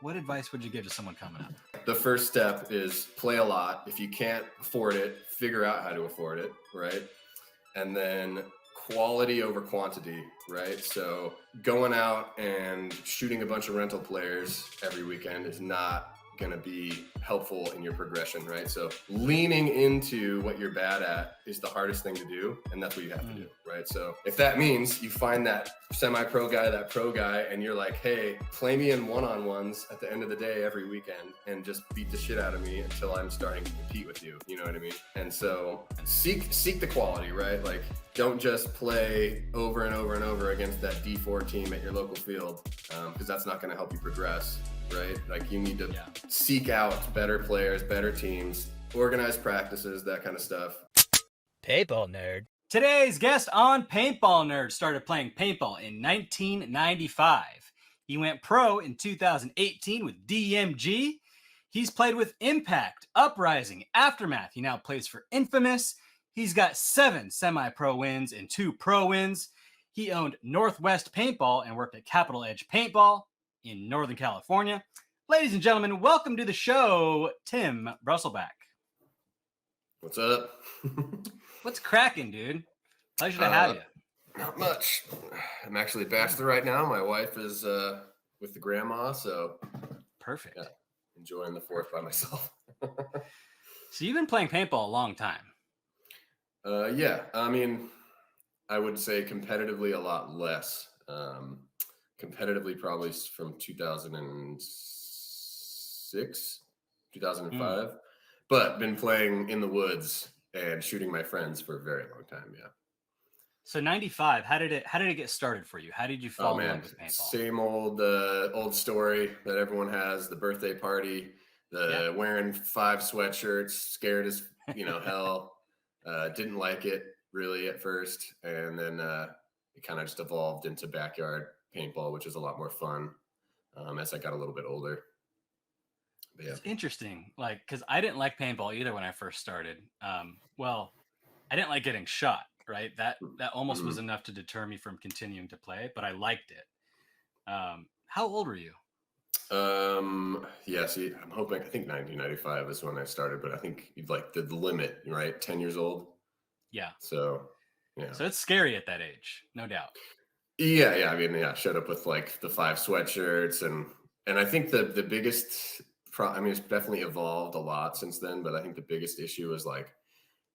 what advice would you give to someone coming up? The first step is play a lot. If you can't afford it, figure out how to afford it, right? And then quality over quantity, right? So going out and shooting a bunch of rental players every weekend is not going to be helpful in your progression, right? So leaning into what you're bad at is the hardest thing to do, and that's what you have to do, right? So if that means you find that semi-pro guy, that pro guy, and you're like, hey, play me in one-on-ones at the end of the day every weekend and just beat the shit out of me until I'm starting to compete with you, you know what I mean? And so seek the quality, right? Like, don't just play over and over and over against that D4 team at your local field, because that's not going to help you progress, right? Like, you need to seek out better players, better teams, organized practices, that kind of stuff. PaintballNerd. Today's guest on PaintballNerd started playing paintball in 1995. He went pro in 2018 with DMG. He's played with Impact, Uprising, Aftermath. He now plays for Infamous. He's got 7 semi-pro wins and 2 pro wins. He owned Northwest Paintball and worked at Capital Edge Paintball in Northern California. Ladies and gentlemen, welcome to the show, Tim Brusselback. What's up? What's cracking, dude? Pleasure to have you. Not much. I'm actually a bachelor right now. My wife is with the grandma, so perfect. Yeah, enjoying the 4th by myself. So you've been playing paintball a long time. Yeah, I mean, I would say competitively a lot less. Competitively probably from 2006, 2005, but been playing in the woods and shooting my friends for a very long time. Yeah. So 95, how did it get started for you? How did you fall in love with paintball? Same old story that everyone has: the birthday party, wearing 5 sweatshirts, scared as hell. Didn't like it really at first, and then it kind of just evolved into backyard paintball, which is a lot more fun as I got a little bit older. But yeah. It's interesting, like, because I didn't like paintball either when I first started. Well, I didn't like getting shot, right? That almost was enough to deter me from continuing to play, but I liked it. How old were you? Yeah, see, I think 1995 is when I started, but I think like the limit, right? 10 years old. Yeah. So, yeah. So it's scary at that age, no doubt. Yeah. I mean, yeah, showed up with like the 5 sweatshirts and I think the biggest it's definitely evolved a lot since then, but I think the biggest issue is like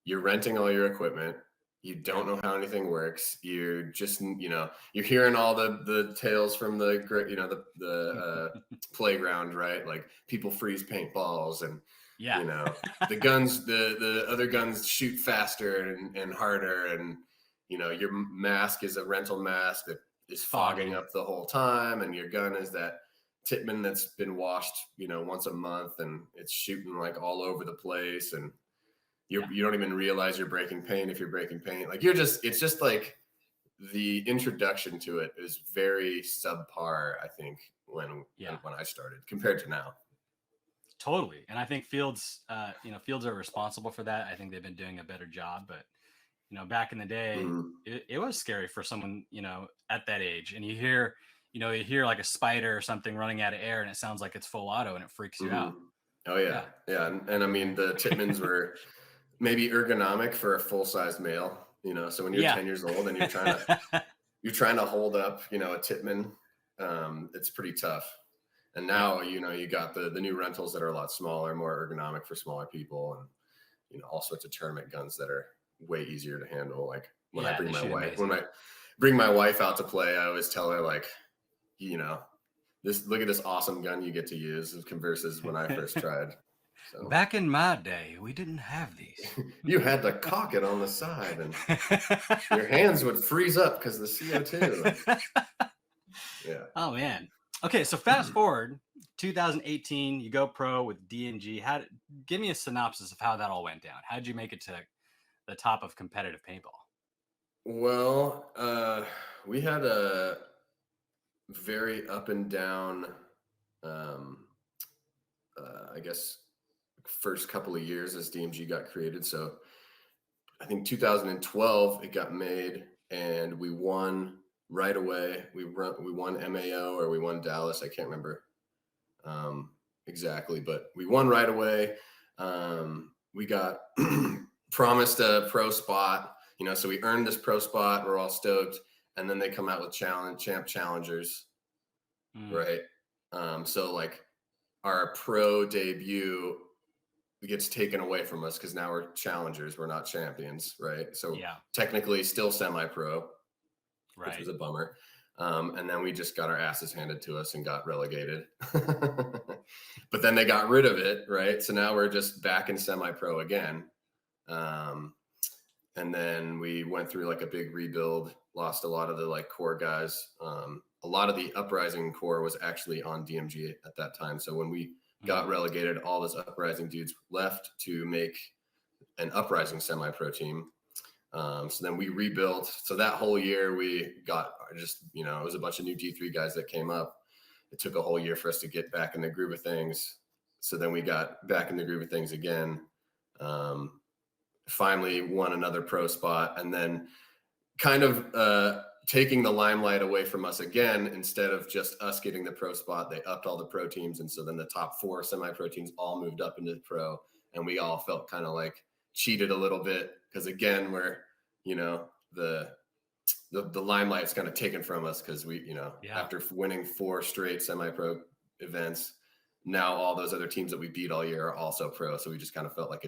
you're renting all your equipment. You don't know how anything works. You're just, you're hearing all the tales from the playground, right? Like people freeze paintballs and, the guns, the other guns shoot faster and harder. And, your mask is a rental mask that is fogging up the whole time. And your gun is that Tippmann that's been washed, once a month, and it's shooting like all over the place. And you don't even realize you're breaking paint if you're breaking paint. Like it's just like the introduction to it is very subpar, I think, when I started compared to now. Totally. And I think Fields are responsible for that. I think they've been doing a better job, but back in the day, it was scary for someone, at that age. And you hear like a spider or something running out of air and it sounds like it's full auto and it freaks you out. Oh yeah. And I mean, the Tippmanns were maybe ergonomic for a full-sized male, so when you're 10 years old and you're trying to hold up, a Tippmann, it's pretty tough. And now, you got the new rentals that are a lot smaller, more ergonomic for smaller people, and, all sorts of tournament guns that are way easier to handle. Like when I bring my wife out to play, I always tell her like, look at this awesome gun you get to use versus when I first tried. So. Back in my day, we didn't have these. You had to cock it on the side, and your hands would freeze up because the CO2. Yeah. Oh man. Okay, so fast forward 2018, you go pro with DMG. Give me a synopsis of how that all went down. How did you make it to the top of competitive paintball? Well, we had a very up and down, I guess, first couple of years as DMG got created. So I think 2012 it got made and we won right away. We won MAO or we won Dallas. I can't remember. exactly, but we won right away. We got promised a pro spot, so we earned this pro spot. We're all stoked. And then they come out with champ challengers, right? So like our pro debut gets taken away from us because now we're challengers. We're not champions, right? So technically still semi-pro, which was a bummer. And then we just got our asses handed to us and got relegated. But then they got rid of it, right? So now we're just back in semi-pro again. And then we went through like a big rebuild, lost a lot of the like core guys. A lot of the Uprising core was actually on DMG at that time. So when we got relegated, all those Uprising dudes left to make an Uprising semi-pro team. So then we rebuilt. So that whole year we got just, it was a bunch of new D3 guys that came up. It took a whole year for us to get back in the groove of things. So then we got back in the groove of things again. Finally won another pro spot, and then kind of taking the limelight away from us again. Instead of just us getting the pro spot, they upped all the pro teams. And so then the top 4 semi-pro teams all moved up into the pro, and we all felt kind of like cheated a little bit because again, we're, the limelight's kind of taken from us because we, after winning 4 straight semi-pro events, now all those other teams that we beat all year are also pro. So we just kind of felt like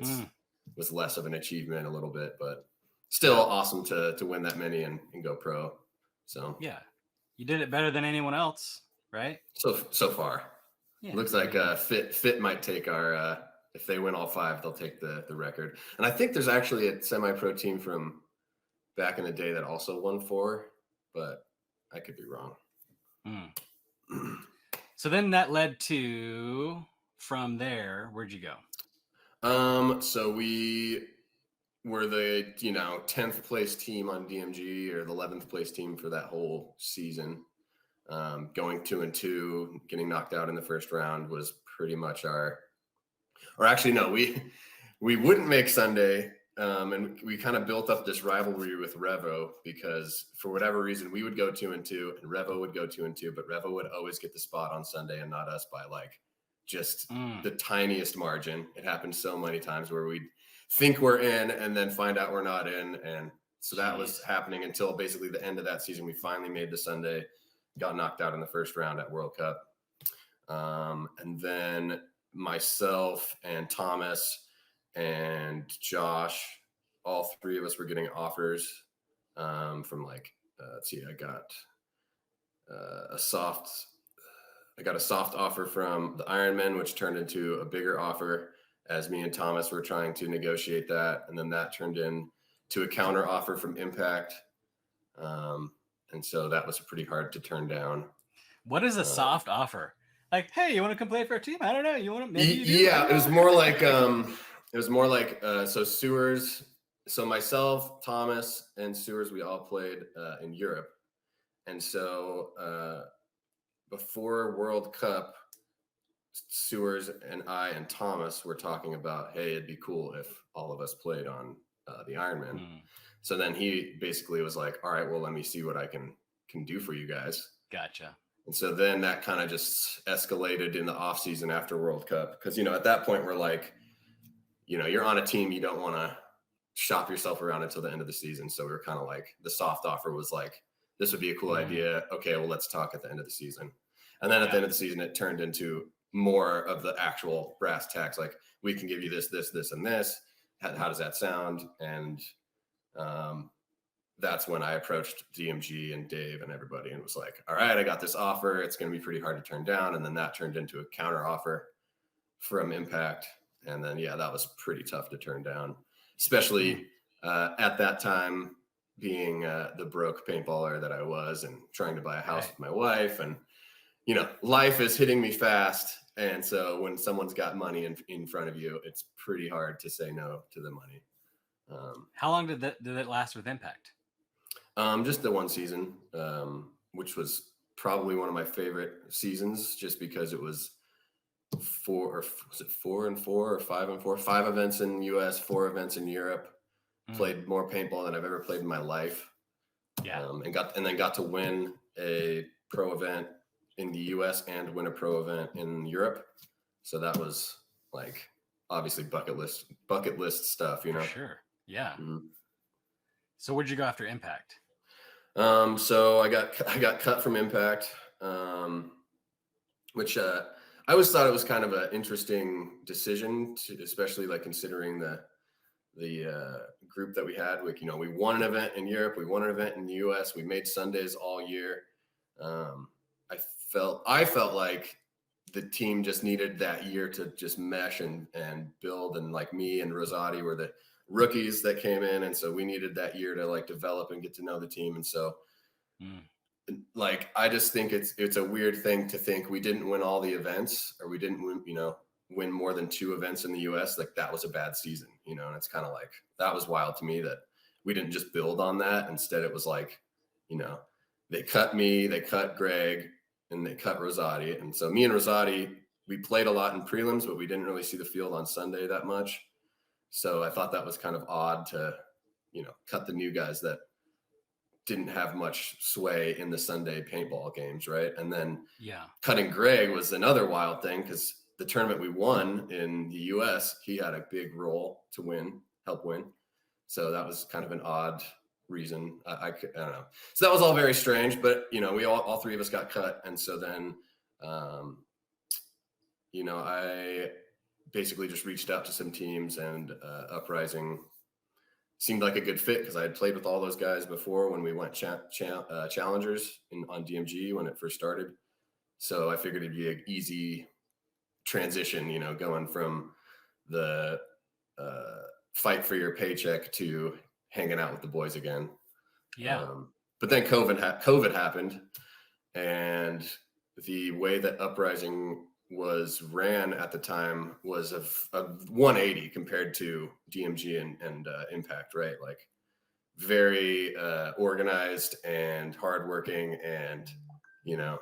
was less of an achievement a little bit, but still awesome to win that many and go pro. So yeah, you did it better than anyone else, right? So far, looks like Fit might take our if they win all 5, they'll take the record. And I think there's actually a semi-pro team from back in the day that also won 4, but I could be wrong. So then that led to, from there, where'd you go? So we were the 10th place team on DMG, or the 11th place team for that whole season. Going 2-2, getting knocked out in the first round was pretty much we wouldn't make Sunday. And we kind of built up this rivalry with Revo because for whatever reason we would go 2-2 and Revo would go 2-2, but Revo would always get the spot on Sunday and not us by like just the tiniest margin. It happened so many times where we'd think we're in and then find out we're not in. And so that was happening until basically the end of that season. We finally made the Sunday, got knocked out in the first round at World Cup. And then myself and Thomas and Josh, all 3 of us were getting offers from like, let's see, I got a soft offer from the Ironmen, which turned into a bigger offer as me and Thomas were trying to negotiate that. And then that turned into a counter offer from Impact. And so that was pretty hard to turn down. What is a soft offer? Like, hey, you want to come play for our team? I don't know. You want to? Maybe you do. Yeah, it was more like, so Sewers, so myself, Thomas, and Sewers, we all played in Europe. And so before World Cup, Sewers and I and Thomas were talking about, hey, it'd be cool if all of us played on the Ironman. So then he basically was like, all right, well, let me see what I can do for you guys. Gotcha. And so then that kind of just escalated in the off season after World Cup. Because, at that point we're like, you're on a team, you don't want to shop yourself around until the end of the season. So we were kind of like, the soft offer was like, this would be a cool idea. Okay, well, let's talk at the end of the season. And then at the end of the season, it turned into more of the actual brass tacks. Like, we can give you this, this, this, and this. How does that sound? And that's when I approached DMG and Dave and everybody and was like, all right, I got this offer. It's going to be pretty hard to turn down. And then that turned into a counter offer from Impact. And then, that was pretty tough to turn down, especially at that time being the broke paintballer that I was and trying to buy a house with my wife. And, life is hitting me fast. And so when someone's got money in front of you, it's pretty hard to say no to the money. How long did it last with Impact? Just the one season, which was probably one of my favorite seasons, just because it was 4 and 4 or 5 and 4, 5 events in the US, 4 events in Europe. Played more paintball than I've ever played in my life. And then got to win a pro event in the US and win a pro event in Europe. So that was like obviously bucket list stuff, you know. For sure. Yeah. Mhm. So where'd you go after Impact? So I got cut from Impact, which I always thought it was kind of an interesting decision, especially like considering the group that we had. Like, you know, we won an event in Europe, we won an event in the US, we made Sundays all year. I felt like the team just needed that year to just mesh and build, and like me and Rosati were the rookies that came in, and so we needed that year to like develop and get to know the team. And so like I just think it's a weird thing to think we didn't win all the events, or we didn't win more than 2 events in the US, like that was a bad season, you know. And it's kind of like, that was wild to me that we didn't just build on that. Instead it was like, you know, they cut me, they cut Greg, and they cut Rosati. And so me and Rosati, we played a lot in prelims, but we didn't really see the field on Sunday that much. So I thought that was kind of odd to, you know, cut the new guys that didn't have much sway in the Sunday paintball games, right? And then cutting Greg was another wild thing, because the tournament we won in the US, he had a big role to help win. So that was kind of an odd reason. I don't know. So that was all very strange, but you know, we all 3 of us got cut. And so then, you know, I basically just reached out to some teams, and Uprising seemed like a good fit, because I had played with all those guys before when we went challengers on DMG when it first started. So I figured it'd be an easy transition, you know, going from the fight for your paycheck to hanging out with the boys again. But then COVID happened, and the way that Uprising was ran at the time was a 180 compared to DMG and Impact, right? Like very organized and hardworking, and you know,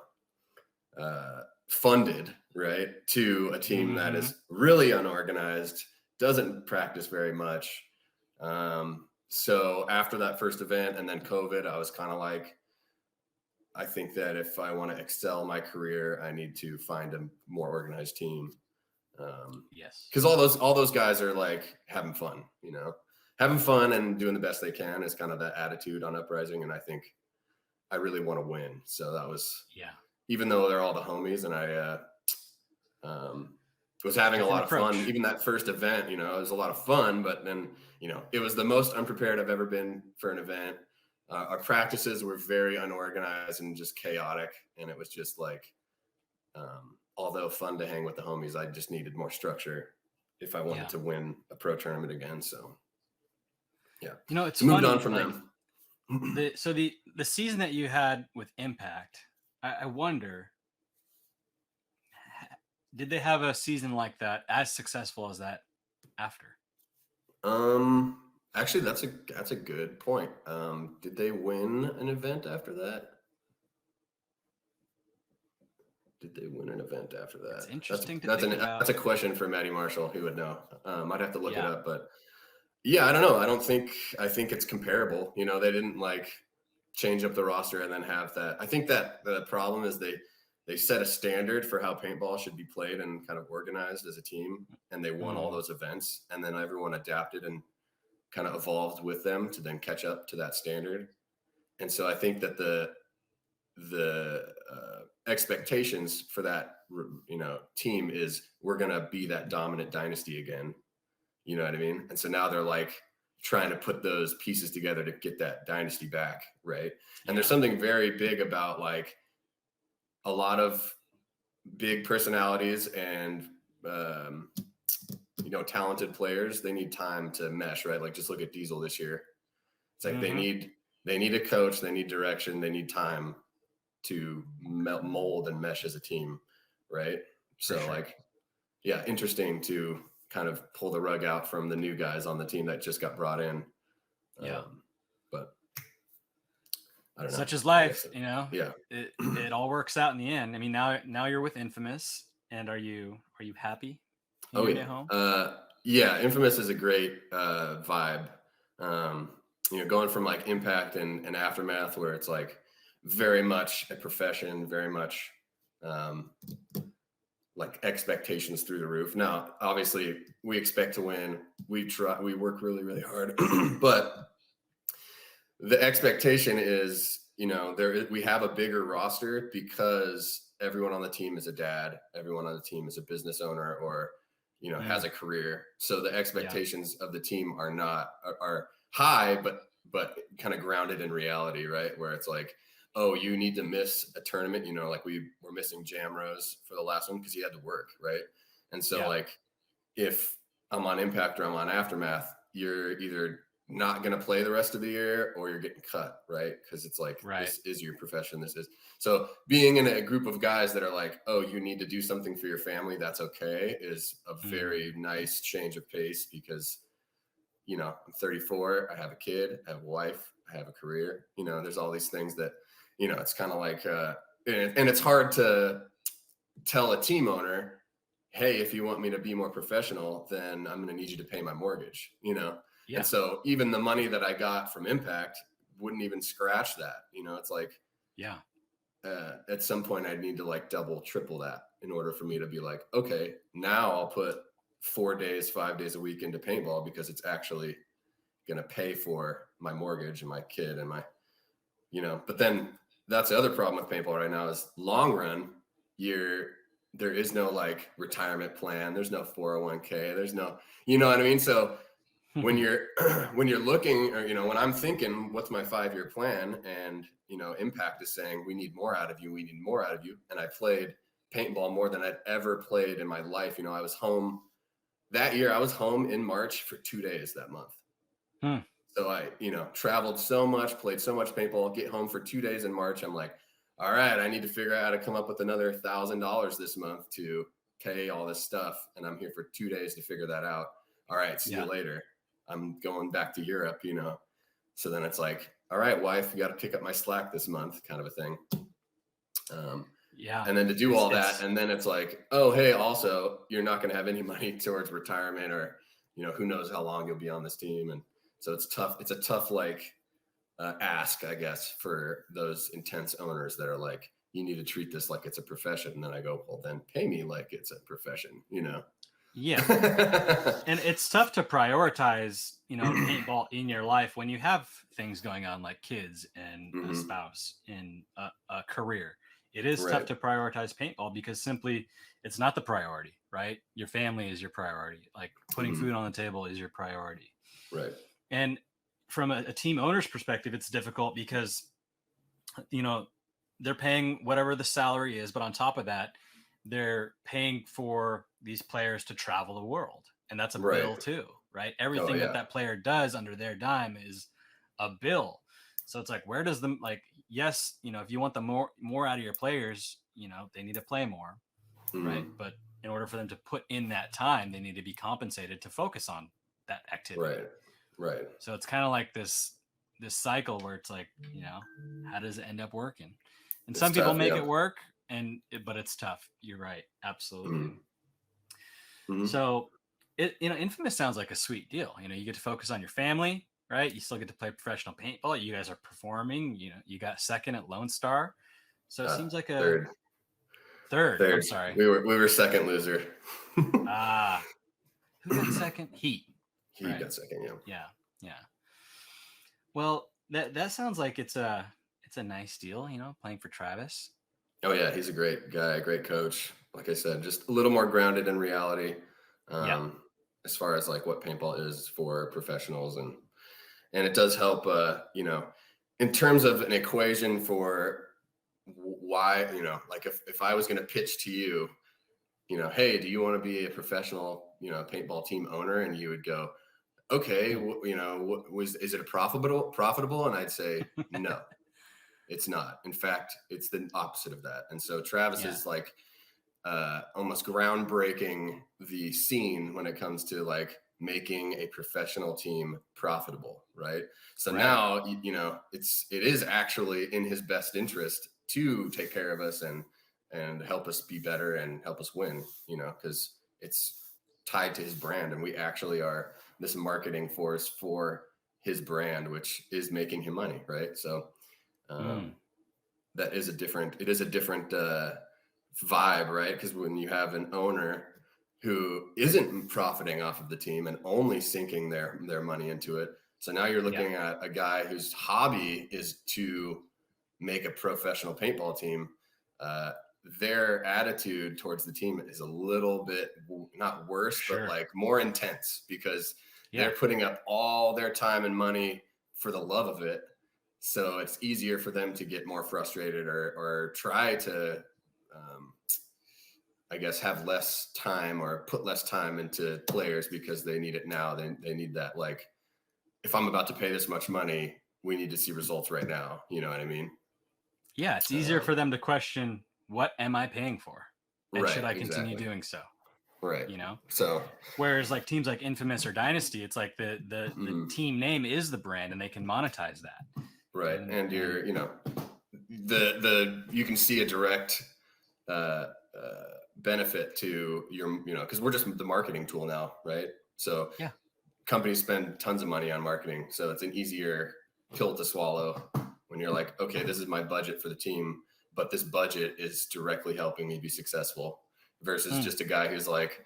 funded, right, to a team that is really unorganized, doesn't practice very much. So after that first event and then COVID, I was kind of like, I think that if I want to excel my career, I need to find a more organized team. Because all those guys are like having fun, you know, having fun and doing the best they can is kind of that attitude on Uprising. And I think I really want to win. So that was, even though they're all the homies, and I was having a lot of fun. Even that first event, you know, it was a lot of fun, but then, you know, it was the most unprepared I've ever been for an event. Our practices were very unorganized and just chaotic. And it was just like, although fun to hang with the homies, I just needed more structure if I wanted to win a pro tournament again. So you know, it's moved on from them. The season that you had with Impact, I wonder, did they have a season like that, as successful as that after? Actually, that's a good point. Did they win an event after that? Did they win an event after that? It's interesting that's a question for Maddie Marshall, who would know. I'd have to look it up, but yeah, I don't know. I think it's comparable. You know, they didn't like change up the roster and then have that. I think that the problem is they set a standard for how paintball should be played and kind of organized as a team, and they won all those events, and then everyone adapted and kind of evolved with them to then catch up to that standard. And so I think that the expectations for that, you know, team is, we're going to be that dominant dynasty again. You know what I mean? And so now they're like trying to put those pieces together to get that dynasty back. Right. And there's something very big about like a lot of big personalities and, you know, talented players. They need time to mesh, right? Like just look at Diesel this year. It's like they need a coach, they need direction, they need time to mold and mesh as a team, right? So like, yeah, interesting to kind of pull the rug out from the new guys on the team that just got brought in. But I don't know. Such is life, you know. Yeah, it all works out in the end. I mean, now you're with Infamous, and are you happy? Oh yeah. Yeah, Infamous is a great vibe. You know, going from like Impact and Aftermath, where it's like very much a profession, very much like expectations through the roof. Now, obviously we expect to win. We work really, really hard, but the expectation is, we have a bigger roster because everyone on the team is a dad. Everyone on the team is a business owner or, has a career. So the expectations of the team are high, but kind of grounded in reality, right? Where it's like, oh, you need to miss a tournament, like we were missing Jamrose for the last one because he had to work, right? And so like, if I'm on Impact or I'm on Aftermath, you're either not going to play the rest of the year or you're getting cut, right? Because it's like, this is your profession. So being in a group of guys that are like, oh, you need to do something for your family, that's okay, is a very nice change of pace because, I'm 34, I have a kid, I have a wife, I have a career, there's all these things that, it's kind of like, and it's hard to tell a team owner, hey, if you want me to be more professional, then I'm going to need you to pay my mortgage, Yeah. And so even the money that I got from Impact wouldn't even scratch that. It's like, at some point I'd need to like double, triple that in order for me to be like, okay, now I'll put 4 days, 5 days a week into paintball because it's actually going to pay for my mortgage and my kid and my, but then that's the other problem with paintball right now is long run, there is no like retirement plan. There's no 401k. There's no, you know what I mean? So when you're looking, or when I'm thinking what's my 5-year plan, and Impact is saying we need more out of you, and I played paintball more than I'd ever played in my life. I was home that year. I was home in March for 2 days that month. So I traveled so much, played so much paintball, get home for 2 days in March. I'm like, all right, I need to figure out how to come up with another $1,000 this month to pay all this stuff, and I'm here for 2 days to figure that out. All right, see you later. I'm going back to Europe, So then it's like, all right, wife, you got to pick up my slack this month, kind of a thing. And then to do all that, and then it's like, oh, hey, also, you're not going to have any money towards retirement, or who knows how long you'll be on this team, and so it's tough. It's a tough like ask, I guess, for those intense owners that are like, you need to treat this like it's a profession. And then I go, well, then pay me like it's a profession, Yeah. And it's tough to prioritize, paintball in your life when you have things going on like kids and a spouse and a career. It is tough to prioritize paintball because simply it's not the priority, right? Your family is your priority. Like putting food on the table is your priority. Right. And from a team owner's perspective, it's difficult because, they're paying whatever the salary is, but on top of that, they're paying for these players to travel the world. And that's a bill too, right? Everything that player does under their dime is a bill. So it's like, where does them like, yes, if you want the more out of your players, they need to play more, right? But in order for them to put in that time, they need to be compensated to focus on that activity. Right. So it's kind of like this cycle where it's like, how does it end up working? And some people make it work, but it's tough. You're right. Absolutely. So Infamous sounds like a sweet deal. You get to focus on your family, right? You still get to play professional paintball. You guys are performing, you got second at Lone Star. So it seems like a third. I'm sorry. We were second loser. Who got second? Heat. He got second. Yeah. Well, that sounds like it's a nice deal, playing for Travis. Oh yeah, he's a great guy, great coach. Like I said, just a little more grounded in reality, as far as like what paintball is for professionals, and it does help. In terms of an equation for why, like if I was going to pitch to you, hey, do you want to be a professional, paintball team owner? And you would go, okay, is it profitable? And I'd say, no, it's not. In fact, it's the opposite of that. And so Travis is like almost groundbreaking the scene when it comes to like making a professional team profitable, right? So now, it is actually in his best interest to take care of us and help us be better and help us win, because it's tied to his brand, and we actually are this marketing force for his brand, which is making him money, right? So that is a different vibe, right? Because when you have an owner who isn't profiting off of the team and only sinking their money into it, so now you're looking at a guy whose hobby is to make a professional paintball team. Their attitude towards the team is a little bit not worse, but like more intense, because they're putting up all their time and money for the love of it. So it's easier for them to get more frustrated or try to, I guess, have less time or put less time into players because they need it now. They need that, like, if I'm about to pay this much money, we need to see results right now. You know what I mean? Yeah, it's easier for them to question, what am I paying for? And should I continue doing so? Right. You know? So whereas like teams like Infamous or Dynasty, it's like the team name is the brand and they can monetize that. Right. And you're, you know, you can see a direct benefit to your, you know, because we're just the marketing tool now, right? So companies spend tons of money on marketing. So it's an easier pill to swallow when you're like, okay, this is my budget for the team, but this budget is directly helping me be successful, versus just a guy who's like,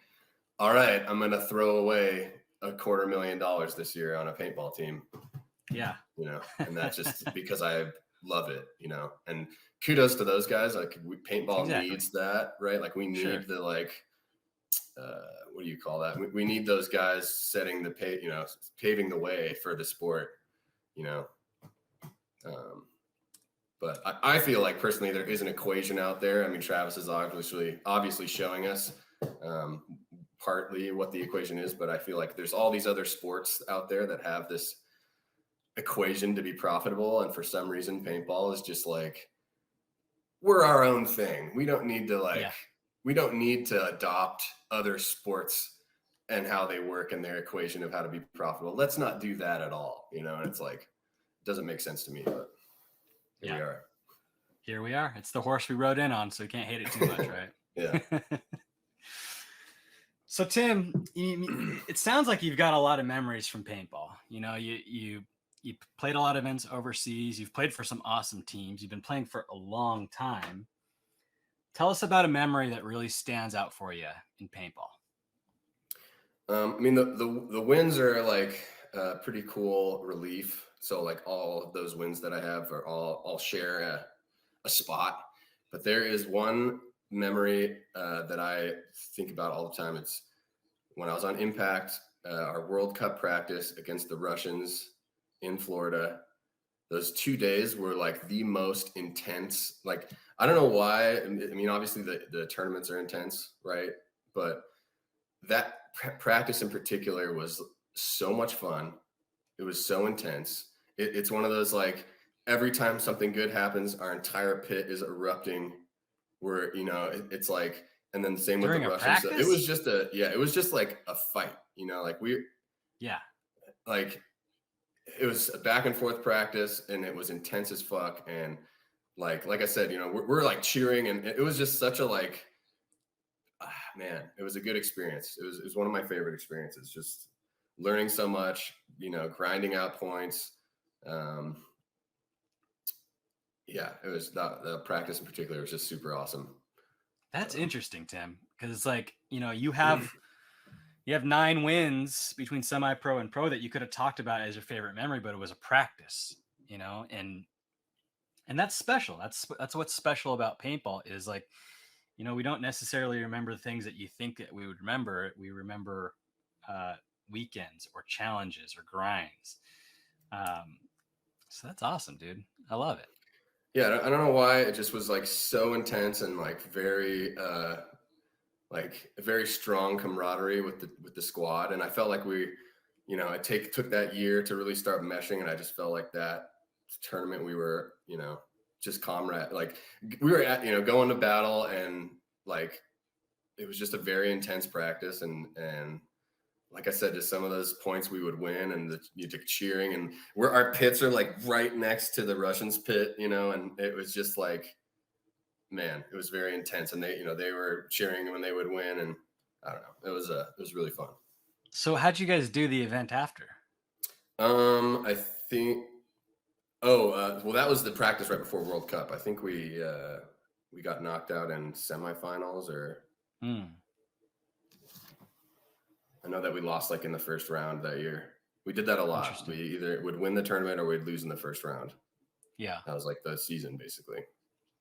all right, I'm going to throw away $250,000 this year on a paintball team. Yeah. You know, and that's just because I love it, you know, and kudos to those guys. Like paintball needs that, right? Like we need the, like, what do you call that? We need those guys setting the paving the way for the sport, you know? But I feel like personally, there is an equation out there. I mean, Travis is obviously showing us partly what the equation is, but I feel like there's all these other sports out there that have this equation to be profitable. And for some reason, paintball is just like, we're our own thing. We don't need to we don't need to adopt other sports and how they work and their equation of how to be profitable. Let's not do that at all. You know, and it's like, it doesn't make sense to me, but here we are. Here we are. It's the horse we rode in on, so we can't hate it too much, right? Yeah. So Tim, it sounds like you've got a lot of memories from paintball. You know, you played a lot of events overseas. You've played for some awesome teams. You've been playing for a long time. Tell us about a memory that really stands out for you in paintball. I mean, the wins are like pretty cool relief. So like all of those wins that I have are all share a spot. But there is one memory that I think about all the time. It's when I was on Impact, our World Cup practice against the Russians in Florida. Those 2 days were like the most intense. Like, I don't know why. I mean, obviously the tournaments are intense, right? But that practice in particular was so much fun. It was so intense. It's one of those, like, every time something good happens, our entire pit is erupting. Where, you know, it's like, and then the same with the Russians. So it was just like a fight, you know, like like it was a back and forth practice, and it was intense as fuck. And like I said, you know, we're like cheering, and it was just such a, like, man, it was a good experience. It was one of my favorite experiences, just learning so much, you know, grinding out points. Yeah, it was the practice in particular was just super awesome. That's interesting, Tim, because it's like, you know, you have 9 wins between semi-pro and pro that you could have talked about as your favorite memory, but it was a practice, you know, and that's special. That's what's special about paintball is, like, you know, we don't necessarily remember the things that you think that we would remember. We remember weekends or challenges or grinds. So that's awesome, dude. I love it. Yeah, I don't know why it just was like so intense and like very like a very strong camaraderie with the squad. And I felt like we, you know, it took that year to really start meshing, and I just felt like that tournament we were, you know, just comrade, like we were at, you know, going to battle, and like it was just a very intense practice, and like I said, just some of those points we would win, and the cheering, and our pits are like right next to the Russians' pit, you know, and it was just like, man, it was very intense, and they were cheering when they would win, and I don't know, it was really fun. So how'd you guys do the event after? I think, well, that was the practice right before World Cup. I think we we got knocked out in semifinals, or I know that we lost like in the first round that year. We did that a lot. We either would win the tournament or we'd lose in the first round. Yeah. That was like the season, basically.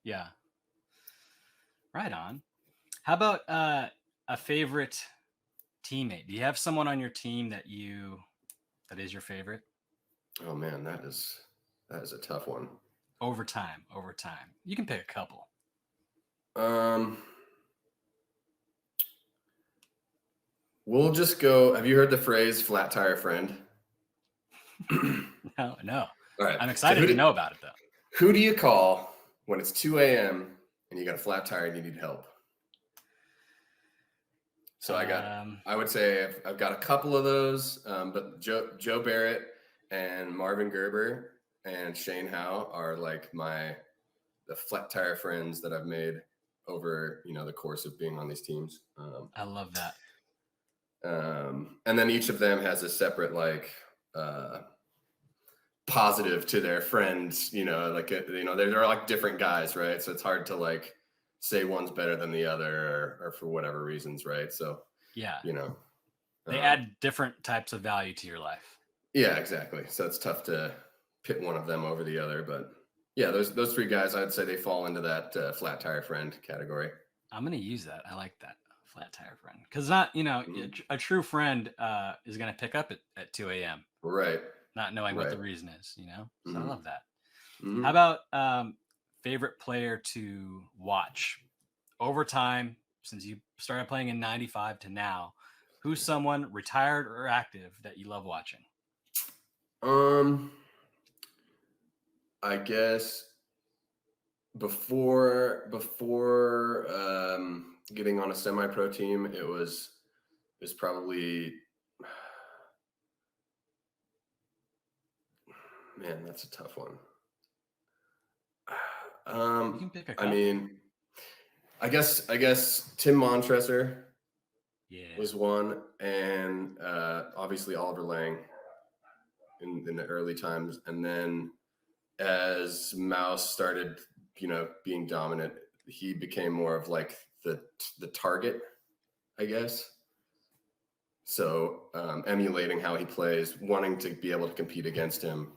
Yeah. Right on. How about a favorite teammate? Do you have someone on your team that is your favorite? Oh man, that is a tough one. Overtime. You can pick a couple. We'll just go. Have you heard the phrase "flat tire friend"? No. All right. I'm excited to know about it, though. Who do you call when it's 2 a.m. and you got a flat tire and you need help? So I would say I've got a couple of those, but Joe Barrett and Marvin Gerber and Shane Howe are like the flat tire friends that I've made over, the course of being on these teams. I love that. And then each of them has a separate positive to their friends, they're like different guys, right? So it's hard to say one's better than the other or for whatever reasons, right? So yeah, they add different types of value to your life. Yeah, exactly. So it's tough to pit one of them over the other, but yeah, those three guys, I'd say they fall into that flat tire friend category. I'm gonna use that. I like that, flat tire friend, because not a true friend is gonna pick up at 2 a.m. right, not knowing what the reason is. So I love that. Mm-hmm. How about favorite player to watch over time since you started playing in 95 to now? Who's someone retired or active that you love watching? I guess before getting on a semi-pro team, it was probably, man, that's a tough one. You can pick a couple. I mean, I guess Tim Montresor was one, and obviously Oliver Lang in the early times, and then as Mouse started, being dominant, he became more of like the target, I guess. So emulating how he plays, wanting to be able to compete against him.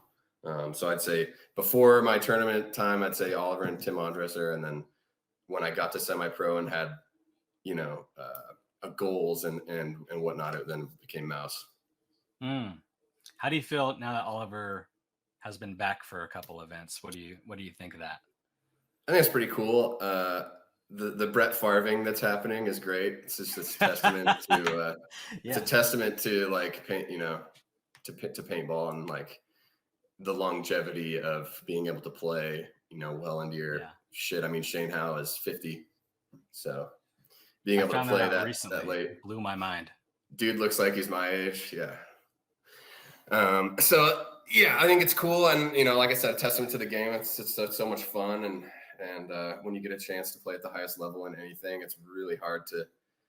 So I'd say before my tournament time, I'd say Oliver and Tim Montresor, and then when I got to semi-pro and had, goals and whatnot, it then became Mouse. How do you feel now that Oliver has been back for a couple events? What do you think of that? I think it's pretty cool. The Brett Farving that's happening is great. It's just a testament to it's a testament to to paintball and the longevity of being able to play, well into your shit. I mean, Shane Howe is 50, so being able to play that late blew my mind. Dude looks like he's my age. Yeah. So yeah, I think it's cool, and like I said, a testament to the game. It's so much fun, and when you get a chance to play at the highest level in anything, it's really hard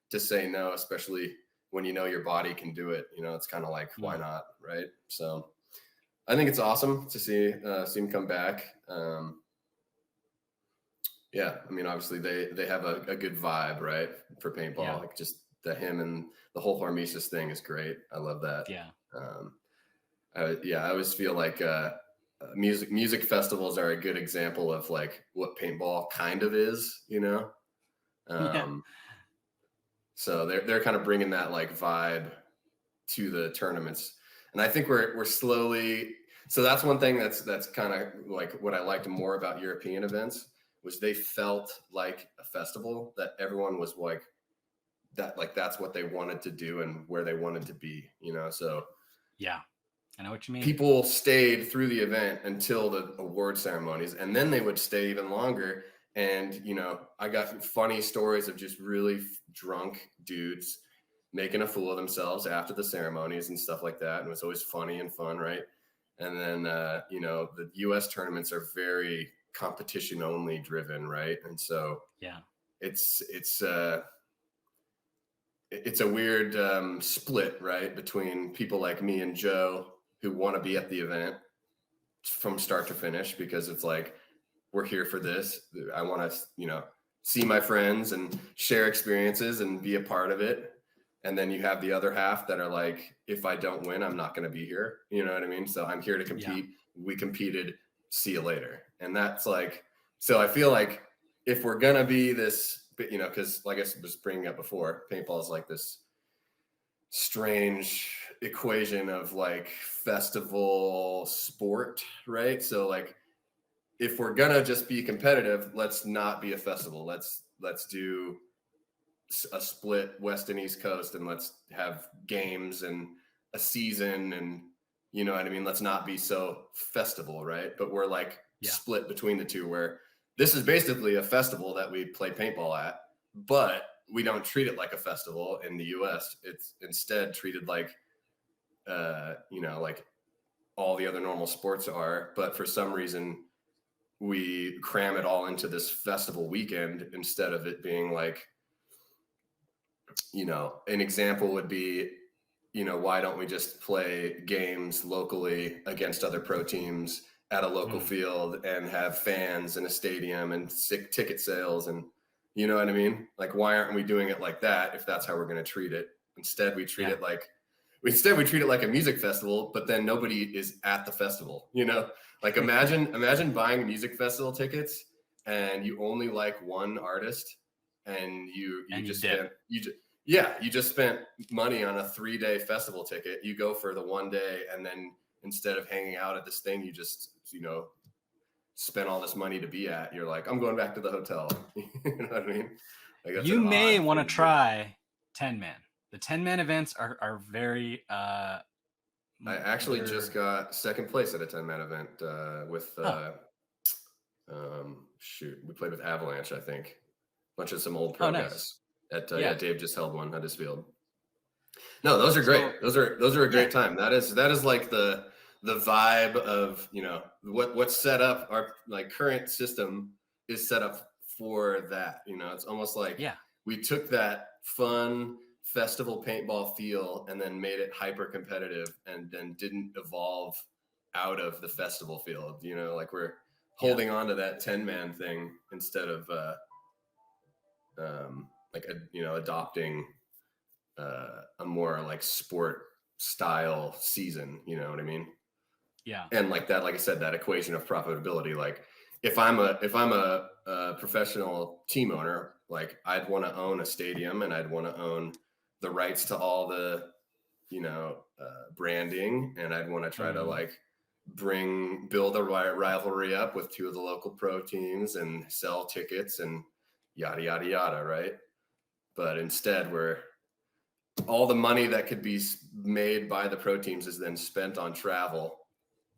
to say no, especially when your body can do it. It's kind of like, why not, right? So I think it's awesome to see him come back. Yeah, I mean, obviously they have a good vibe, right, for paintball. Yeah. Like just him and the whole Hormesis thing is great. I love that. Yeah. I always feel like music festivals are a good example of what paintball kind of is, So they're kind of bringing that vibe to the tournaments, and I think we're slowly. So that's one thing that's kind of what I liked more about European events was they felt like a festival that everyone was that's what they wanted to do and where they wanted to be, So yeah. I know what you mean. People stayed through the event until the award ceremonies, and then they would stay even longer. And, I got funny stories of just really drunk dudes making a fool of themselves after the ceremonies and stuff like that. And it was always funny and fun, right? And then, the U.S. tournaments are very competition only driven, right? And so yeah, it's a weird split, right, between people like me and Joe who want to be at the event from start to finish, because it's we're here for this. I want to, see my friends and share experiences and be a part of it. And then you have the other half that are like, if I don't win, I'm not going to be here. You know what I mean? So I'm here to compete. Yeah. We competed. See you later. And that's like, so I feel like if we're going to be this, because like I was bringing up before, paintball is like this strange equation of like festival sport, right? So like, if we're gonna just be competitive, let's not be a festival. Let's do a split West and East Coast, and let's have games and a season, and you know what I mean? Let's not be so festival, right? But we're like split between the two, where this is basically a festival that we play paintball at, but we don't treat it like a festival in the US. It's instead treated like, like all the other normal sports are, but for some reason, we cram it all into this festival weekend instead of it being like, an example would be, why don't we just play games locally against other pro teams at a local field and have fans in a stadium and sick ticket sales? And you know what I mean? Like, why aren't we doing it like that if that's how we're going to treat it? Instead, we treat it like, we treat it like a music festival, but then nobody is at the festival, Like imagine buying music festival tickets and you only like one artist and you just spent money on a 3-day festival ticket. You go for the one day and then instead of hanging out at this thing, you just, spent all this money to be at. You're like, I'm going back to the hotel. You know what I mean? Like, you may want to try 10-man. The 10-man events are very I actually just got second place at a 10-man event with we played with Avalanche, I think. A bunch of some old pro guys. Dave just held one at his field. No, those are great. Those are a great time. That is like the vibe of, what's set up. Our like current system is set up for that. It's almost like we took that fun festival paintball feel and then made it hyper competitive and then didn't evolve out of the festival field. Like we're holding on to that 10-man thing instead of adopting a more like sport style season. You know what I mean? Yeah. And like that, like I said, that equation of profitability, like if I'm a professional team owner, like I'd want to own a stadium and I'd want to own the rights to all the, branding. And I'd want to try to like build a rivalry up with two of the local pro teams and sell tickets and yada, yada, yada. Right. But instead all the money that could be made by the pro teams is then spent on travel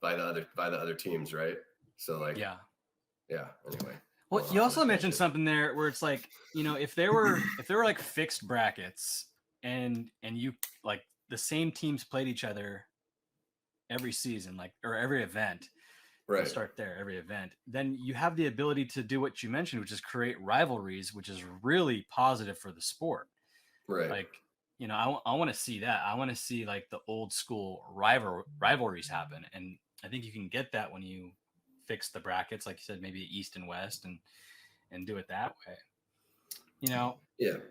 by the other teams. Right. So like, anyway. Well, you also mentioned something there where it's like, if there were like fixed brackets and you like the same teams played each other every season, like, or every event, right? Start there, every event, then you have the ability to do what you mentioned, which is create rivalries, which is really positive for the sport. Right. Like, I want to see that. I want to see like the old school rivalries happen. And I think you can get that when you fix the brackets, like you said, maybe East and West and do it that way. Yeah.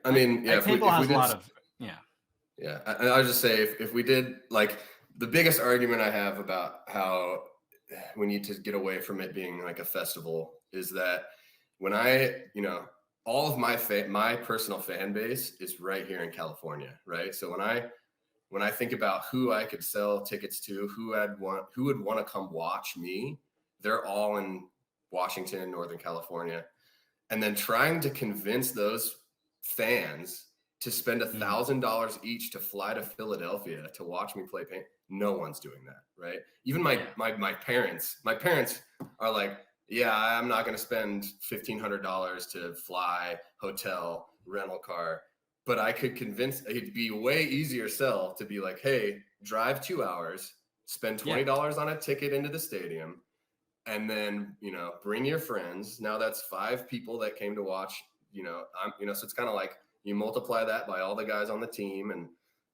I mean, paintball has a lot of, Yeah. I would just say if we did, like, the biggest argument I have about how we need to get away from it being like a festival is that when all of my personal fan base is right here in California, right? So when I think about who I could sell tickets to, who would want to come watch me, they're all in Washington, Northern California. And then trying to convince those fans to spend $1,000 each to fly to Philadelphia to watch me play paint. No one's doing that, right? Even my parents are like, yeah, I'm not going to spend $1,500 to fly, hotel, rental car. But I could convince, it'd be way easier sell to be like, hey, drive 2 hours, spend $20 on a ticket into the stadium, and then, bring your friends. Now that's 5 people that came to watch, so it's kind of like you multiply that by all the guys on the team and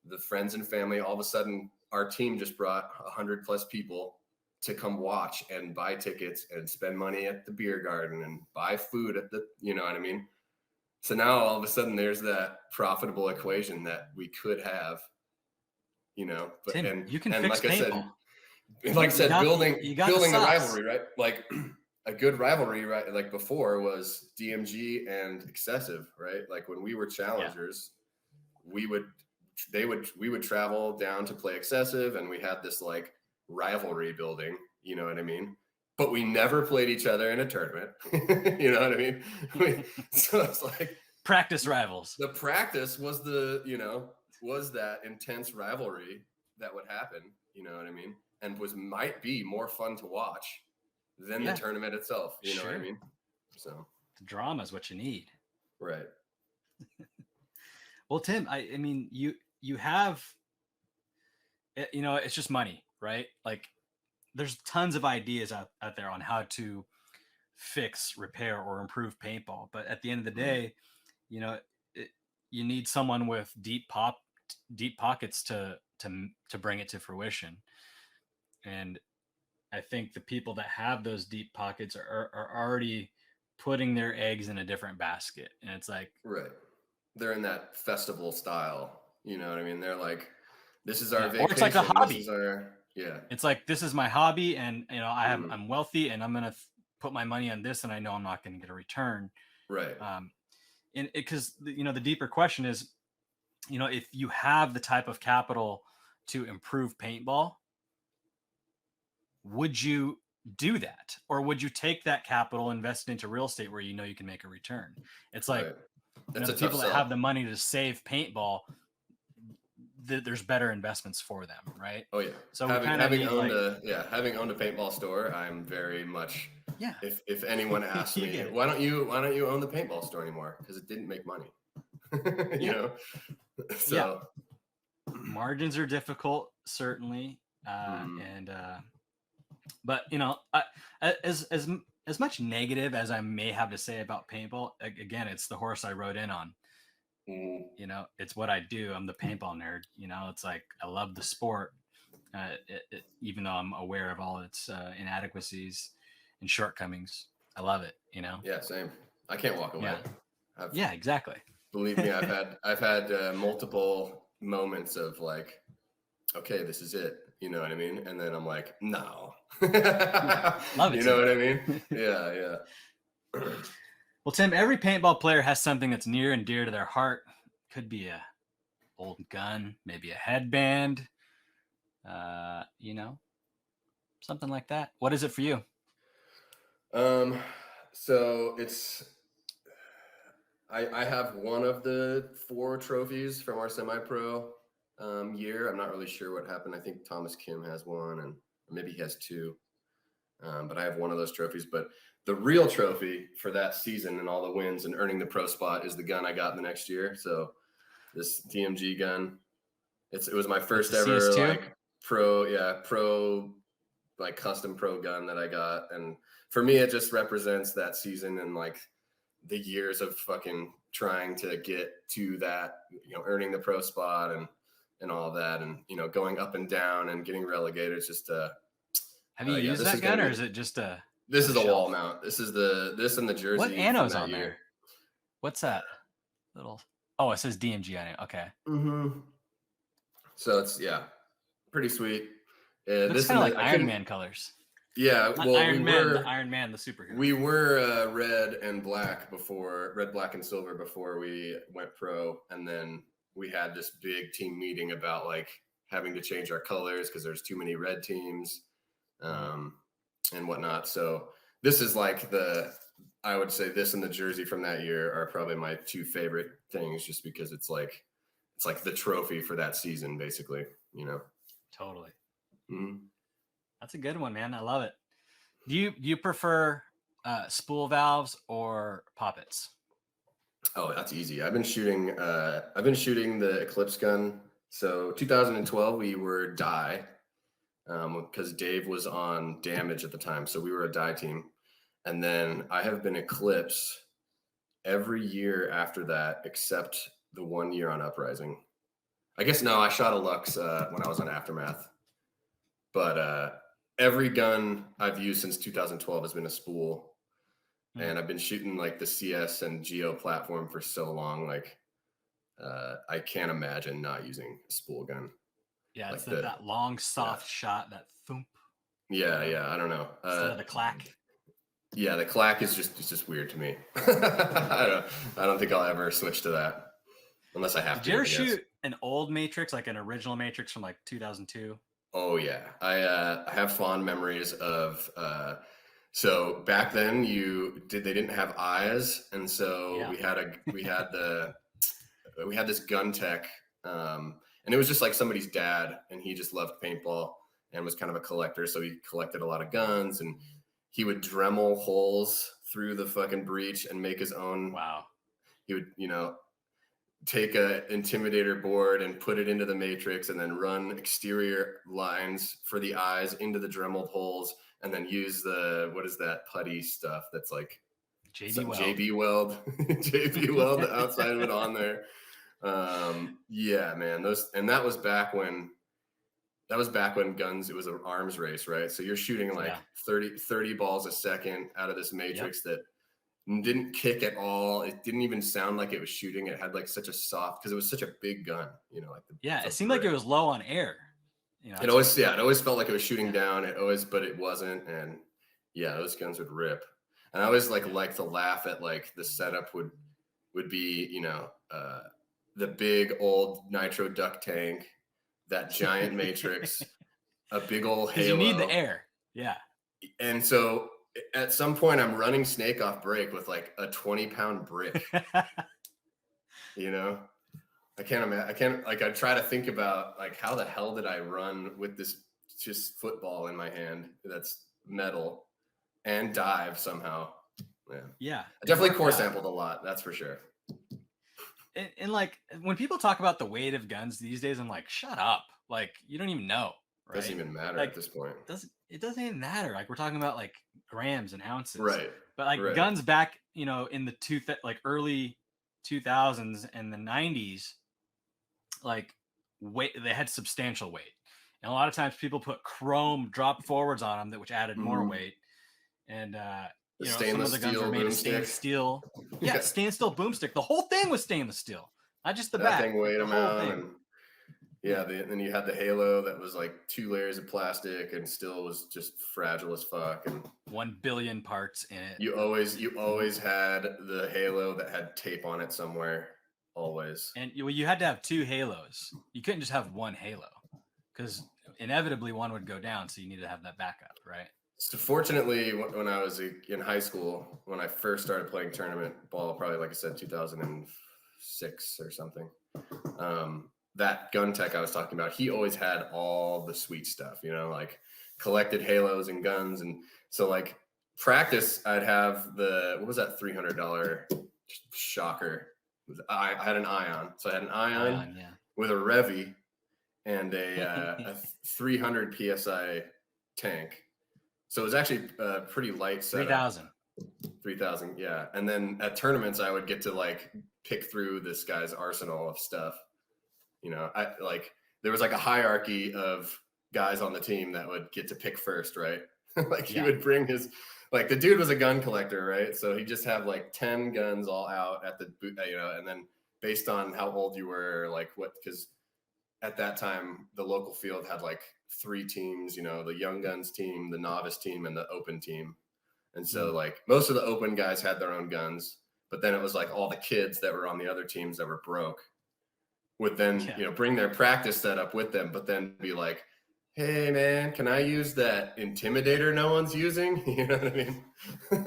the friends and family. All of a sudden, our team just brought 100+ people to come watch and buy tickets and spend money at the beer garden and buy food at the, you know what I mean? So now all of a sudden there's that profitable equation that we could have, you know, but Tim, you can and fix like paintball. I said, building the the rivalry, right? Like a good rivalry, right? Like before was DMG and Excessive, right? Like when we were challengers, we would travel down to play Excessive, and we had this like rivalry building, you know what I mean? But we never played each other in a tournament. You know what I mean? So it's like practice rivals. The practice was was that intense rivalry that would happen, you know what I mean? And might be more fun to watch than the tournament itself. You know what I mean? So the drama is what you need. Right. Well, Tim, I mean, you have, you know, it's just money, right? Like there's tons of ideas out there on how to fix, repair, or improve paintball. But at the end of the day, you know, you need someone with deep pockets to bring it to fruition. And I think the people that have those deep pockets are already putting their eggs in a different basket. And it's like, right. They're in that festival style. You know what I mean? They're like, this is our vacation. Or it's like a hobby. It's like, this is my hobby, and you know, I'm wealthy, and I'm going to put my money on this, and I know I'm not going to get a return. Right. And because, you know, the deeper question is, you know, if you have the type of capital to improve paintball, would you do that? Or would you take that capital, invest it into real estate where you know you can make a return? It's like, you know, the people that have the money to save paintball, there's better investments for them, right? Oh yeah. So having owned a paintball store, I'm very much If anyone asks me, why don't you own the paintball store anymore? Because it didn't make money. You know? So margins are difficult, certainly. But you know, as much negative as I may have to say about paintball, again, it's the horse I rode in on. You know, it's what I do. I'm the paintball nerd. You know, it's like I love the sport, even though I'm aware of all its inadequacies and shortcomings. I love it. You know. Yeah, same. I can't walk away. Yeah, exactly. Believe me, I've had multiple moments of like, okay, this is it. You know what I mean? And then I'm like, no. Love it. You know what I mean? Yeah. Well, Tim, every paintball player has something that's near and dear to their heart. Could be a old gun, maybe a headband, you know, something like that. What is it for you? So it's, I have one of the 4 trophies from our semi-pro year. I'm not really sure what happened. I think Thomas Kim has one, and maybe he has 2. But I have one of those trophies. But the real trophy for that season and all the wins and earning the pro spot is the gun I got the next year. So this DMG gun, it was my first ever CS2? like pro like custom pro gun that I got. And for me, it just represents that season and like the years of fucking trying to get to that, you know, earning the pro spot and all of that, and you know, going up and down and getting relegated. It's just have you used that gun, or is it just a? This is a wall mount. This is this and the jersey. What ano's on there? What's that little? Oh, it says DMG on it. Okay. So it's pretty sweet. Looks kind of like Iron Man colors. Yeah, well, Iron Man, the superhero. We were red, black, and silver before we went pro, and then we had this big team meeting about like having to change our colors because there's too many red teams, and whatnot. So this is like I would say this and the jersey from that year are probably my 2 favorite things, just because it's like the trophy for that season, basically. You know. Totally. That's a good one, man. I love it. Do you prefer spool valves or poppets? Oh, that's easy. I've been shooting the Eclipse gun. So 2012 we were dye, because Dave was on Damage at the time, so we were a dye team. And then I have been Eclipse every year after that, except the 1 year on Uprising. I guess no, I shot a Lux when I was on Aftermath. But every gun I've used since 2012 has been a spool. And I've been shooting like the CS and Geo platform for so long. Like, I can't imagine not using a spool gun. Yeah, it's like that long, soft shot, that thump. Yeah, I don't know. Instead of the clack. Yeah, the clack is just weird to me. I don't think I'll ever switch to that unless I have to. Did you ever shoot an old Matrix, like an original Matrix from like 2002? Oh yeah, I have fond memories of. So back then, they didn't have eyes, and so we had this gun tech, and it was just like somebody's dad, and he just loved paintball and was kind of a collector, so he collected a lot of guns, and he would Dremel holes through the fucking breech and make his own. Wow. He would, take a intimidator board and put it into the Matrix, and then run exterior lines for the eyes into the Dremeled holes, and then use what is that putty stuff that's like JB Weld, JB Weld, the outside of it on there. Yeah, man, that was back when guns, it was an arms race, right? So you're shooting like 30 balls a second out of this Matrix that didn't kick at all. It didn't even sound like it was shooting. It had like such a soft, because it was such a big gun, it seemed like it was low on air. It always felt like it was shooting down. But it wasn't. And yeah, those guns would rip. And I always like to laugh at like the setup would be, the big old nitro duck tank, that giant Matrix, a big old halo. You need the air. Yeah. And so at some point I'm running snake off break with like a 20-pound brick. I can't imagine. I try to think about like, how the hell did I run with this just football in my hand that's metal and dive somehow? Yeah. I definitely core sampled a lot. That's for sure. And like, when people talk about the weight of guns these days, I'm like, shut up. Like, you don't even know. Right? Doesn't even matter at this point. It doesn't even matter. Like, we're talking about like grams and ounces. Right. But like guns back, in the early 2000s and the 90s, like weight, they had substantial weight. And a lot of times people put chrome drop forwards on them, which added more weight. And some of the guns were made of stainless steel. Yeah, stainless steel boomstick. The whole thing was stainless steel, not just the back. That thing weighed them out. And then you had the halo that was like 2 layers of plastic and still was just fragile as fuck. And 1 billion parts in it. You always had the halo that had tape on it somewhere. Always. And you had to have 2 halos. You couldn't just have 1 halo, because inevitably one would go down. So you need to have that backup, right? So fortunately, when I was in high school, when I first started playing tournament ball, probably like I said, 2006 or something, that gun tech I was talking about, he always had all the sweet stuff, like collected halos and guns. And so like practice, I'd have what was that $300 shocker? I had an ion. So I had an ion with a Revy and a 300 PSI tank. So it was actually a pretty light setup. 3,000, yeah. And then at tournaments, I would get to like pick through this guy's arsenal of stuff. There was like a hierarchy of guys on the team that would get to pick first, right? He would bring his, like the dude was a gun collector, right? So he'd just have like 10 guns all out at the boot, and then based on how old you were, like because at that time the local field had like 3 teams, the young guns team, the novice team, and the open team. And so like most of the open guys had their own guns, but then it was like all the kids that were on the other teams that were broke would then, bring their practice setup with them, but then be like, hey man, can I use that intimidator no one's using? You know what I mean?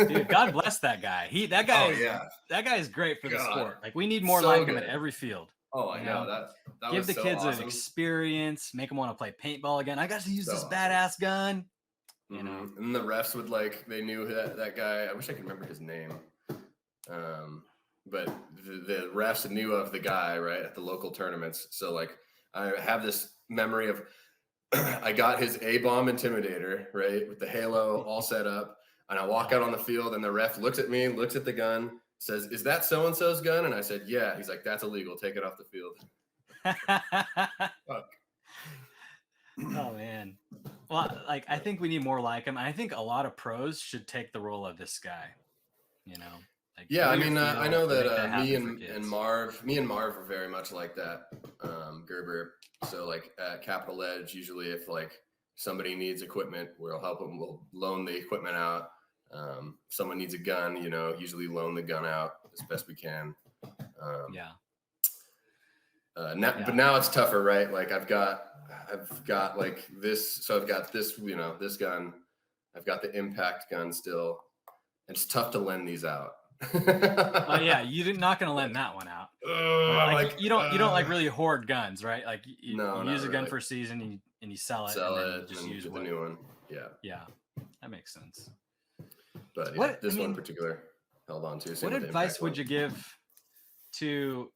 Dude, God bless that guy. That guy is great for the sport. Like we need more like him at every field. Oh, I know that. Give the kids an experience, make them want to play paintball again. I got to use this badass gun. And the refs would they knew that guy. I wish I could remember his name. But the refs knew of the guy, right, at the local tournaments. So like I have this memory of I got his A-bomb intimidator, right, with the halo all set up, and I walk out on the field and the ref looks at me, looks at the gun, says, "Is that so-and-so's gun?" And I said, "Yeah." He's like, "That's illegal. Take it off the field." Fuck. Oh man. Well, like I think we need more like him. I think a lot of pros should take the role of this guy. You know, like Yeah, I feel your mean, I feel, know make that me happen for and kids. Me and Marv are very much like that. Gerber. So like at Capital Edge, usually if like somebody needs equipment, we'll help them. We'll loan the equipment out. If someone needs a gun, you know, usually loan the gun out as best we can. Yeah. But now it's tougher, right? Like I've got like this. So I've got this, you know, this gun. I've got the impact gun still. It's tough to lend these out. Oh yeah, you're not gonna lend that one out. Like you don't like really hoard guns, right? Like you No, use not a gun really. for a season and you sell it, Sell and then it you just and then use get what. the new one. Yeah. Yeah, that makes sense. But yeah, What this one particular held on to. Same what with the advice impact would one. you give to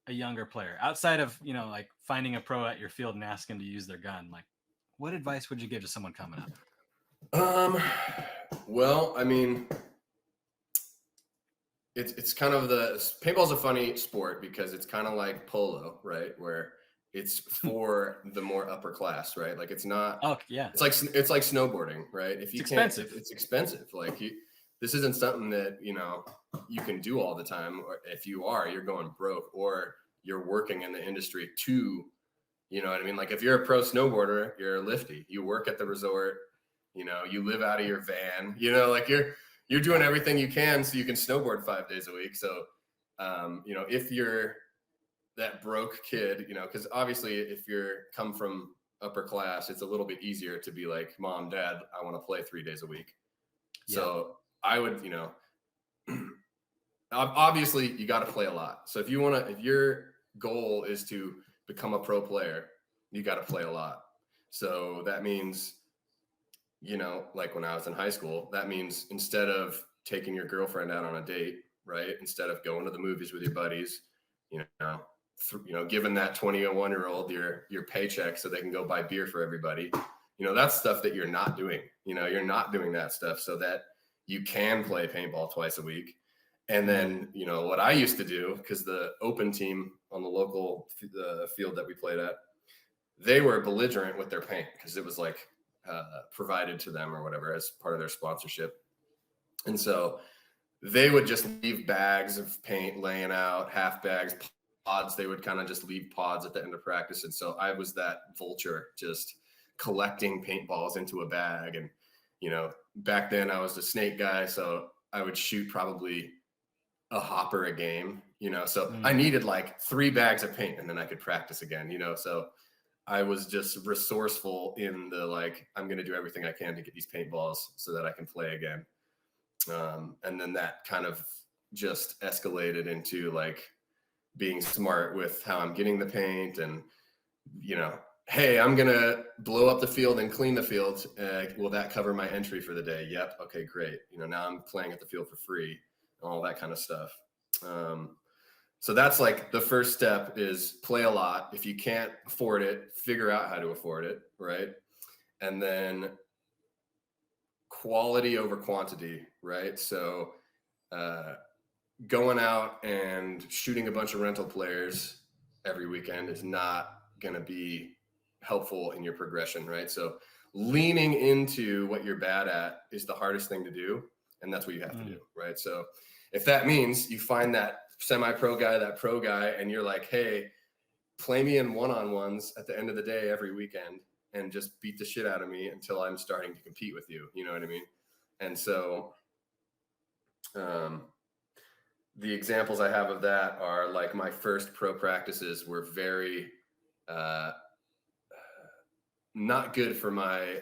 a younger player outside of like finding a pro at your field and asking them to use their gun? Like, what advice would you give to someone coming up? Well, I mean, it's kind of paintball's a funny sport because it's kind of like polo, right? Where it's for the more upper class, right? Like it's not. Oh yeah, it's like snowboarding, right? If you it's can't, expensive. it's expensive. Like this isn't something that you can do all the time. Or if you are, you're going broke, or you're working in the industry to, you know what I mean? Like if you're a pro snowboarder, you're a lifty. You work at the resort. You know, you live out of your van. You know, like you're doing everything you can so you can snowboard 5 days a week. So, if you're that broke kid, because obviously if you're come from upper class, it's a little bit easier to be like, Mom, Dad, I want to play 3 days a week. Yeah. So I would, obviously you got to play a lot. So if your goal is to become a pro player, you got to play a lot. So that means, like when I was in high school, that means instead of taking your girlfriend out on a date, right? Instead of going to the movies with your buddies, giving that 21-year-old your paycheck so they can go buy beer for everybody, that's stuff that you're not doing. You're not doing that stuff so that you can play paintball twice a week. And then, what I used to do, because the open team on the local field that we played at, they were belligerent with their paint because it was like provided to them or whatever as part of their sponsorship. And so they would just leave bags of paint laying out, half bags, pods. They would kind of just leave pods at the end of practice. And so I was that vulture just collecting paintballs into a bag. And, back then I was a snake guy. So I would shoot probably a hopper a game, so I needed like 3 bags of paint and then I could practice again, so I was just resourceful in the, like, I'm going to do everything I can to get these paintballs so that I can play again. And then that kind of just escalated into like being smart with how I'm getting the paint and, hey, I'm going to blow up the field and clean the field. Will that cover my entry for the day? Yep. Okay, great. Now I'm playing at the field for free, all that kind of stuff. So that's like the first step is play a lot. If you can't afford it, figure out how to afford it, right? And then quality over quantity, right? So going out and shooting a bunch of rental players every weekend is not going to be helpful in your progression, right? So leaning into what you're bad at is the hardest thing to do, and that's what you have to do, right? So if that means you find that semi-pro guy, that pro guy, and you're like, hey, play me in one-on-ones at the end of the day every weekend and just beat the shit out of me until I'm starting to compete with you. You know what I mean? And so the examples I have of that are like my first pro practices were very not good for my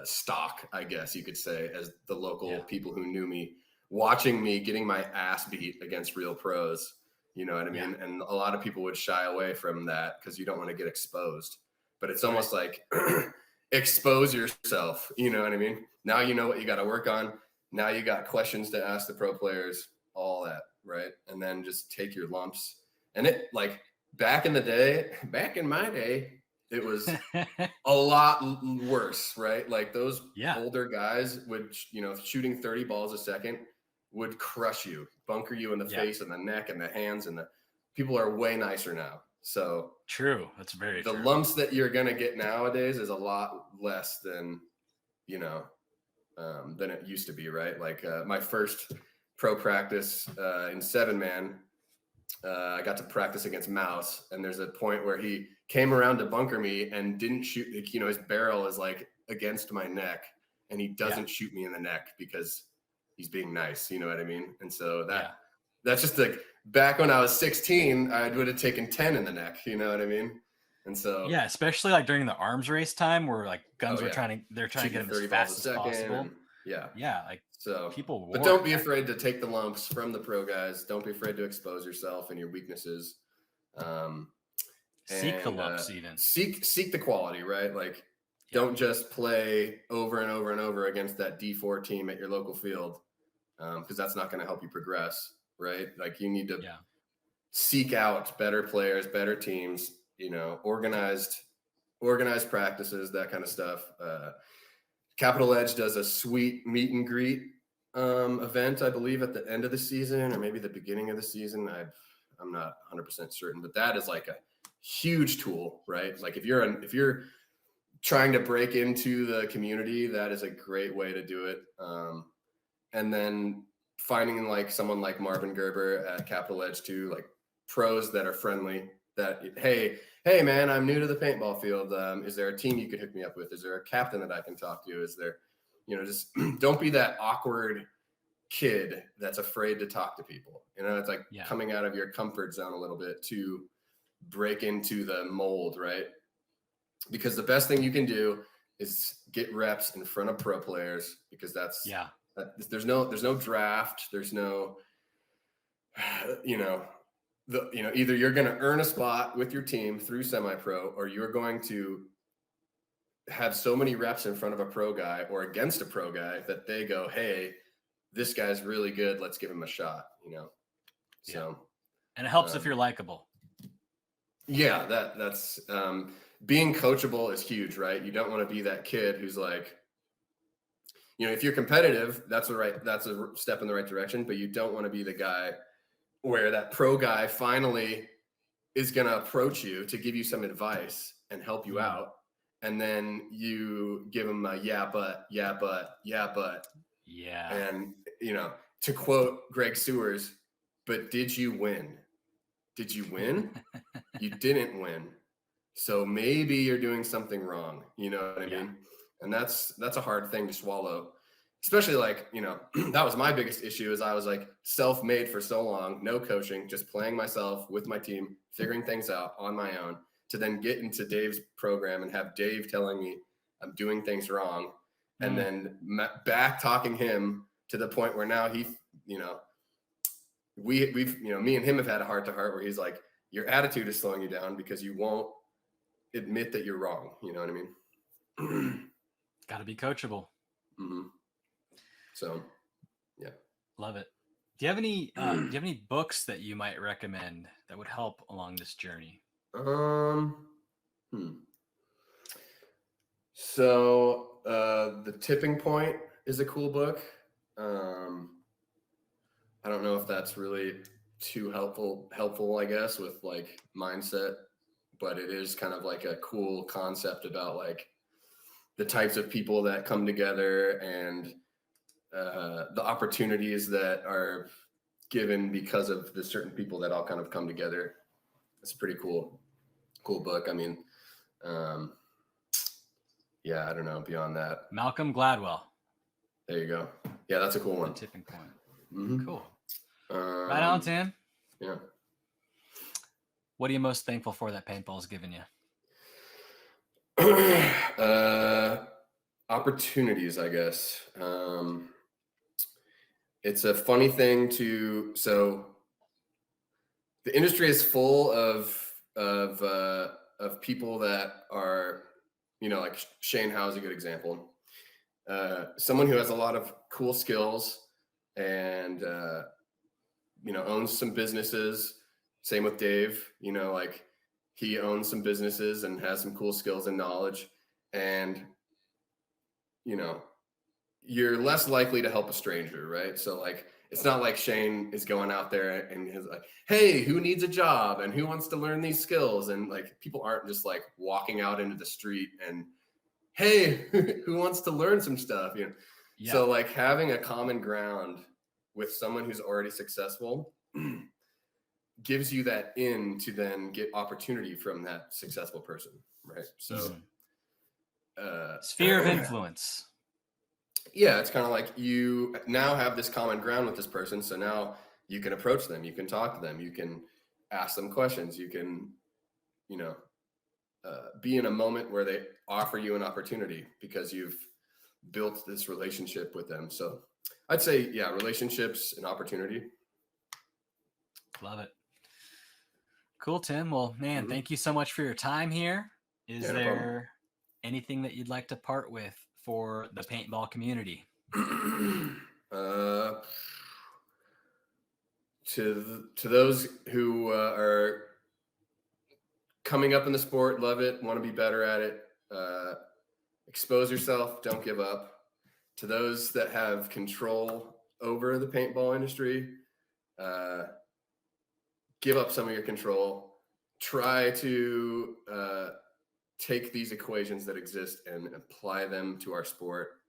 stock, I guess you could say, as the local people who knew me, watching me getting my ass beat against real pros, you know what I mean? Yeah. And a lot of people would shy away from that because you don't want to get exposed, but it's almost like expose yourself, you know what I mean? Now you know what you got to work on. Now you got questions to ask the pro players, all that, right? And then just take your lumps. And it, like, back in my day, it was a lot worse, right? Like those older guys would, shooting 30 balls a second would crush you, bunker you in the face and the neck and the hands, and the people are way nicer now. So True. That's very the true. lumps that you're going to get nowadays is a lot less than, than it used to be, right? Like my first pro practice in 7-man, I got to practice against Mouse, and there's a point where he came around to bunker me and didn't shoot. His barrel is like against my neck, and he doesn't shoot me in the neck because he's being nice. You know what I mean? And so that's just like back when I was 16, I would have taken 10 in the neck. You know what I mean? And so especially like during the arms race time where like guns they're trying to shooting get them 30 as balls fast a as second. possible. Like so people. But don't be afraid to take the lumps from the pro guys. Don't be afraid to expose yourself and your weaknesses. Seek the lumps, even seek the quality, right? Like don't just play over and over and over against that D4 team at your local field, because that's not going to help you progress, right? Like you need to seek out better players, better teams, organized practices, that kind of stuff. Capital Edge does a sweet meet and greet event, I believe, at the end of the season or maybe the beginning of the season. I'm not 100% certain, but that is like a huge tool, right? Like if you're trying to break into the community, that is a great way to do it. And then finding like someone like Marvin Gerber at Capital Edge too, like pros that are friendly, that, hey man, I'm new to the paintball field. Is there a team you could hook me up with? Is there a captain that I can talk to? Is there, just don't be that awkward kid that's afraid to talk to people. It's like coming out of your comfort zone a little bit to break into the mold, right? Because the best thing you can do is get reps in front of pro players, because that's there's no draft, there's no either you're going to earn a spot with your team through semi-pro, or you're going to have so many reps in front of a pro guy or against a pro guy that they go, hey, this guy's really good, let's give him a shot, So, and it helps if you're likable. That's being coachable is huge, right? You don't want to be that kid who's like, if you're competitive, that's a step in the right direction, but you don't want to be the guy where that pro guy finally is going to approach you to give you some advice and help you out. And then you give him a yeah, but. And, to quote Greg Sewers, but did you win? Did you win? You didn't win. So maybe you're doing something wrong. You know what I mean? And that's a hard thing to swallow, especially like, that was my biggest issue, is I was like self-made for so long, no coaching, just playing myself with my team, figuring things out on my own, to then get into Dave's program and have Dave telling me I'm doing things wrong. And then back talking him to the point where now he, we've, me and him have had a heart to heart where he's like, your attitude is slowing you down because you won't admit that you're wrong. You know what I mean? Got to be coachable. Mm-hmm. So, yeah. Love it. Do you have any books that you might recommend that would help along this journey? So, The Tipping Point is a cool book. I don't know if that's really too helpful, I guess, with like mindset, but it is kind of like a cool concept about like the types of people that come together and the opportunities that are given because of the certain people that all kind of come together. It's a pretty cool book. I mean, I don't know. Beyond that, Malcolm Gladwell. There you go. Yeah, that's a cool one. The Tipping Point. Mm-hmm. Cool. Right on, Tim. Yeah. What are you most thankful for that paintball's given you? Opportunities, I guess. It's a funny thing so the industry is full of people that are, like Shane Howe is a good example. Someone who has a lot of cool skills and, owns some businesses. Same with Dave, like he owns some businesses and has some cool skills and knowledge. And, you're less likely to help a stranger, right? So like, it's not like Shane is going out there and he's like, hey, who needs a job and who wants to learn these skills? And like, people aren't just like walking out into the street and, hey, who wants to learn some stuff? You know? Yeah. So like having a common ground with someone who's already successful gives you that in to then get opportunity from that successful person. Right. So, sphere of influence. Yeah, it's kind of like you now have this common ground with this person. So now you can approach them, you can talk to them, you can ask them questions, you can, you know, be in a moment where they offer you an opportunity because you've built this relationship with them. So I'd say, yeah, relationships and opportunity. Love it. Cool, Tim. Well, man, thank you so much for your time here. Is there anything that you'd like to part with for the paintball community? To those who are coming up in the sport, love it, want to be better at it, expose yourself, don't give up. To those that have control over the paintball industry, give up some of your control. Try to take these equations that exist and apply them to our sport.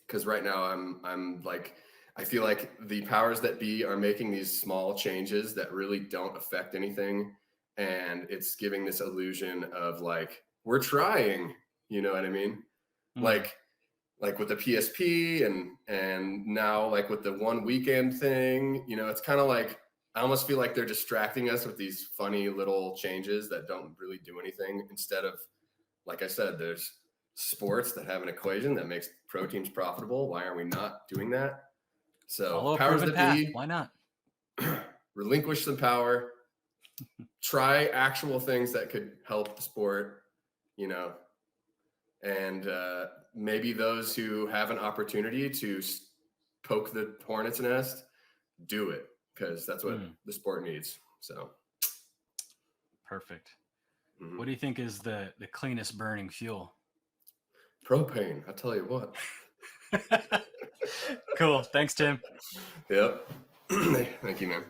Because right now I'm like, I feel like the powers that be are making these small changes that really don't affect anything. And it's giving this illusion of like, we're trying, you know what I mean? Like with the PSP and now like with the one weekend thing, you know, it's kind of like, I almost feel like they're distracting us with these funny little changes that don't really do anything, instead of, like I said, there's sports that have an equation that makes pro teams profitable. Why are we not doing that? So follow a powers proven that path. be, Why not? relinquish some power, try actual things that could help the sport, you know, and maybe those who have an opportunity to poke the hornet's nest, do it, because that's what the sport needs. So perfect. What do you think is the cleanest burning fuel? Propane, I tell you what. Cool. Thanks, Tim. Yep. Thank you, man.